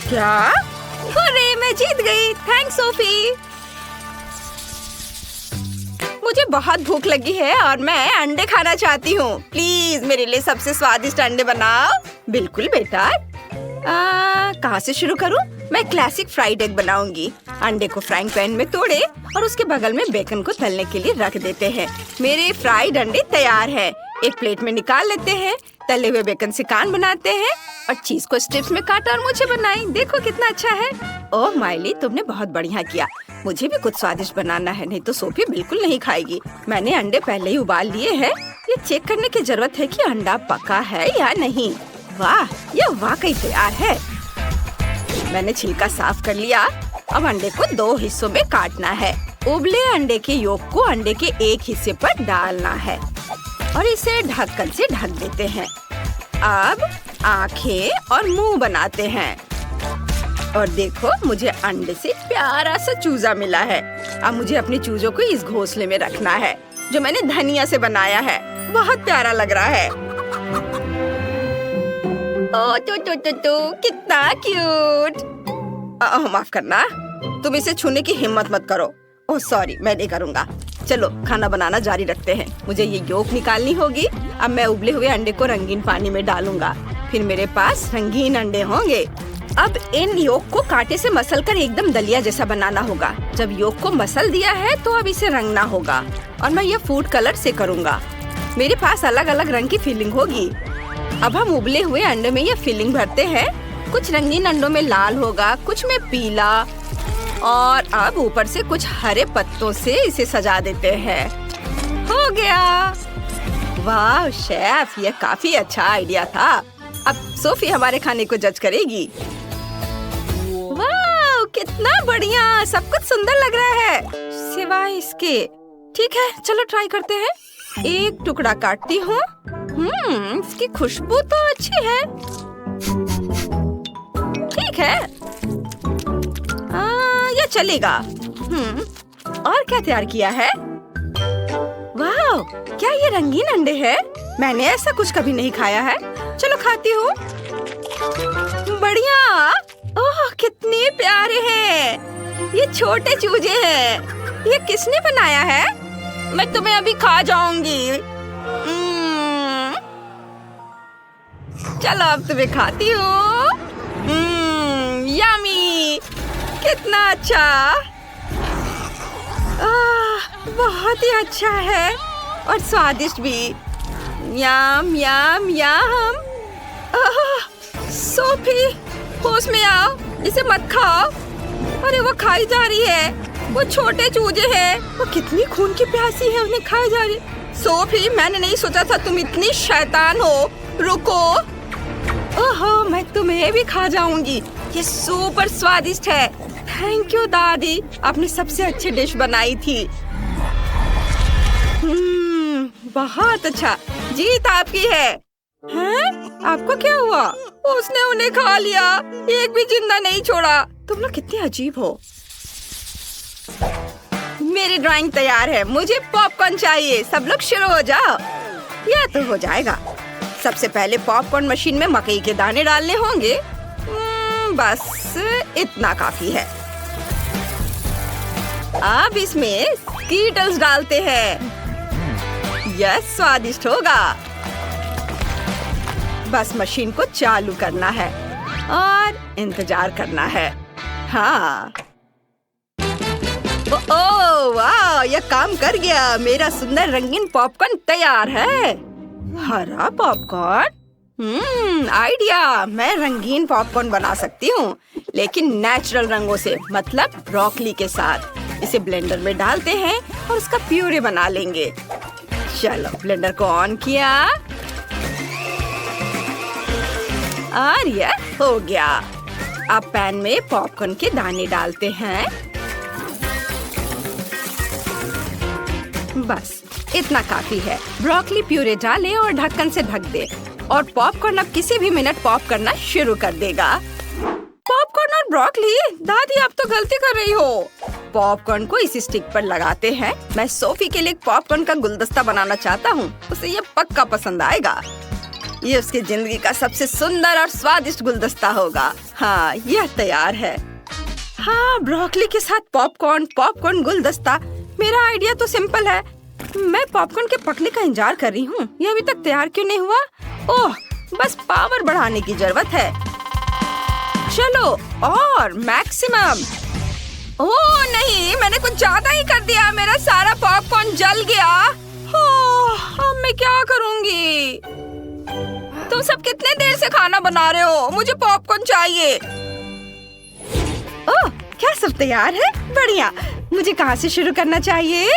क्या? अरे मैं जीत गई। Thanks Sophie. मुझे बहुत भूख लगी है और मैं अंडे खाना चाहती हूँ। प्लीज मेरे लिए सबसे स्वादिष्ट अंडे बनाओ। बिल्कुल बेटा। कहाँ से शुरू करूँ? मैं क्लासिक फ्राइड एग बनाऊंगी। अंडे को फ्राइंग पैन में तोड़े और उसके बगल में बेकन को तलने के लिए रख देते हैं। मेरे फ्राइड अंडे तैयार हैं। एक प्लेट में निकाल लेते हैं। तले हुए बेकन से कान बनाते हैं और चीज को स्ट्रिप्स में काटा और मुझे बनाई। देखो कितना अच्छा है। ओह माइली, तुमने बहुत बढ़िया किया। मुझे भी कुछ स्वादिष्ट बनाना है, नहीं तो सोफी बिल्कुल नहीं खाएगी। मैंने अंडे पहले ही उबाल लिए हैं। ये चेक करने की जरूरत है कि अंडा पका है या नहीं। वाह, ये वाकई तैयार है। मैंने छिलका साफ कर लिया। अब अंडे को 2 हिस्सों में काटना है। उबले अंडे के योक को अंडे के एक हिस्से पर डालना है और इसे ढक्कन से ढक देते हैं। अब आंखें और मुंह बनाते हैं। और देखो, मुझे अंडे से प्यारा सा चूजा मिला है। अब मुझे अपने चूजों को इस घोंसले में रखना है जो मैंने धनिया से बनाया है। बहुत प्यारा लग रहा है। ओह तो कितना क्यूट। माफ करना, तुम इसे छूने की हिम्मत मत करो। ओह सॉरी, मैं नहीं करूँगा। चलो खाना बनाना जारी रखते हैं। मुझे ये योक निकालनी होगी। अब मैं उबले हुए अंडे को रंगीन पानी में डालूंगा। फिर मेरे पास रंगीन अंडे होंगे। अब इन योक को कांटे से मसलकर एकदम दलिया जैसा बनाना होगा। जब योक को मसल दिया है तो अब इसे रंगना होगा और मैं ये फूड कलर से करूँगा। मेरे पास अलग अलग रंग की फिलिंग होगी। अब हम उबले हुए अंडे में ये फिलिंग भरते हैं। कुछ रंगीन अंडों में लाल होगा, कुछ में पीला, और अब ऊपर से कुछ हरे पत्तों से इसे सजा देते हैं। हो गया। वाह शेफ, ये काफी अच्छा आइडिया था। अब सोफी हमारे खाने को जज करेगी। वाह, कितना बढ़िया। सब कुछ सुंदर लग रहा है सिवाय इसके। ठीक है, चलो ट्राई करते हैं। एक टुकड़ा काटती हूँ। इसकी खुशबू तो अच्छी है। ठीक है, ये चलेगा। और क्या तैयार किया है? वाह, क्या ये रंगीन अंडे हैं? मैंने ऐसा कुछ कभी नहीं खाया है। चलो खाती हूँ। बढ़िया। ओह कितने प्यारे हैं। ये छोटे चूजे हैं। ये किसने बनाया है? मैं तुम्हें अभी खा जाऊंगी। चलो अब तुम्हें खाती हूँ। यम्मी, कितना अच्छा। बहुत ही अच्छा है और स्वादिष्ट भी। यम यम यम। सोफी, होश में आओ, इसे मत खाओ। अरे वो खाई जा रही है। वो छोटे चूजे हैं। वो कितनी खून की प्यासी है, उन्हें खाई जा रही। सोफी, मैंने नहीं सोचा था तुम इतनी शैतान हो। रुको। ओहो, मैं तुम्हें भी खा जाऊंगी। ये सुपर स्वादिष्ट है। थैंक यू दादी, आपने सबसे अच्छी डिश बनाई थी। बहुत अच्छा। जीत आपकी है। हैं? आपको क्या हुआ? उसने उन्हें खा लिया, एक भी जिंदा नहीं छोड़ा। तुम लोग कितने अजीब हो। मेरी ड्राइंग तैयार है। मुझे पॉपकॉर्न चाहिए। सब लोग शुरू हो जाओ। यह तो हो जाएगा। सबसे पहले पॉपकॉर्न मशीन में मकई के दाने डालने होंगे। बस इतना काफी है। अब इसमें स्कीटल्स डालते हैं। यह स्वादिष्ट होगा। बस मशीन को चालू करना है और इंतजार करना है। हाँ। ओह वाह, यह काम कर गया। मेरा सुंदर रंगीन पॉपकॉर्न तैयार है। हरा पॉपकॉर्न? आइडिया। मैं रंगीन पॉपकॉर्न बना सकती हूँ, लेकिन नेचुरल रंगों से, मतलब ब्रोकली के साथ। इसे ब्लेंडर में डालते हैं और उसका प्यूरे बना लेंगे। चलो ब्लेंडर को ऑन किया और यह हो गया। अब पैन में पॉपकॉर्न के दाने डालते हैं। बस इतना काफी है। ब्रोकली प्यूरे डालें और ढक्कन से ढक दे और पॉपकॉर्न अब किसी भी मिनट पॉप करना शुरू कर देगा। पॉपकॉर्न और ब्रोकली, दादी आप तो गलती कर रही हो। पॉपकॉर्न को इसी स्टिक पर लगाते हैं। मैं सोफी के लिए पॉपकॉर्न का गुलदस्ता बनाना चाहता हूँ। उसे ये पक्का पसंद आएगा। ये उसकी जिंदगी का सबसे सुंदर और स्वादिष्ट गुलदस्ता होगा। हाँ, यह तैयार है। हाँ, ब्रोकली के साथ पॉपकॉर्न गुलदस्ता। मेरा आइडिया तो सिंपल है। मैं पॉपकॉर्न के पकने का इंतजार कर रही हूँ। ये अभी तक तैयार क्यों नहीं हुआ? ओह, बस पावर बढ़ाने की जरूरत है। चलो, और मैक्सिमम। ओह नहीं, मैंने कुछ ज्यादा ही कर दिया। मेरा सारा पॉपकॉर्न जल गया। ओह, अब मैं क्या करूँगी? तुम सब कितने देर से खाना बना रहे हो? मुझे पॉपकॉर्न चाहिए। ओह, क्या सब तैयार है? बढ़िया। मुझे कहाँ से शुरू करना चाहिए?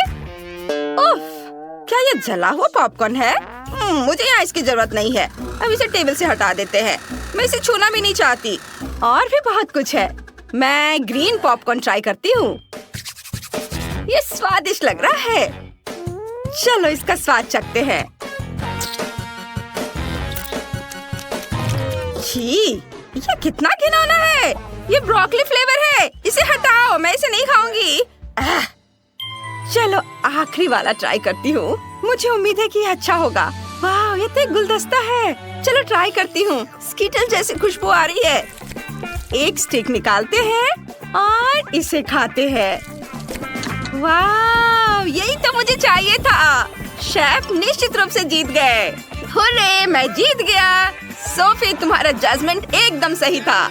ओह, क्या ये जला हुआ पॉपकॉर्न है? मुझे यहाँ इसकी जरूरत नहीं है। अब इसे टेबल से हटा देते हैं। मैं इसे छूना भी नहीं चाहती। और भी बहुत कुछ है। मैं ग्रीन पॉपकॉर्न ट्राई करती हूँ। ये स्वादिष्ट लग रहा है। चलो इसका स्वाद चखते हैं। छी, ये कितना घिनौना है। ये ब्रोकली फ्लेवर है। इसे हटाओ, मैं इसे नहीं खाऊंगी। चलो आखिरी वाला ट्राई करती हूँ। मुझे उम्मीद है कि ये अच्छा होगा। वाह, ये तो एक गुलदस्ता है। चलो ट्राई करती हूँ। स्कीटल जैसी खुशबू आ रही है। एक स्टिक निकालते हैं और इसे खाते हैं। वाह, यही तो मुझे चाहिए था। शेफ निश्चित रूप से जीत गए। हुर्रे, मैं जीत गया। सोफी, तुम्हारा जजमेंट एकदम सही था।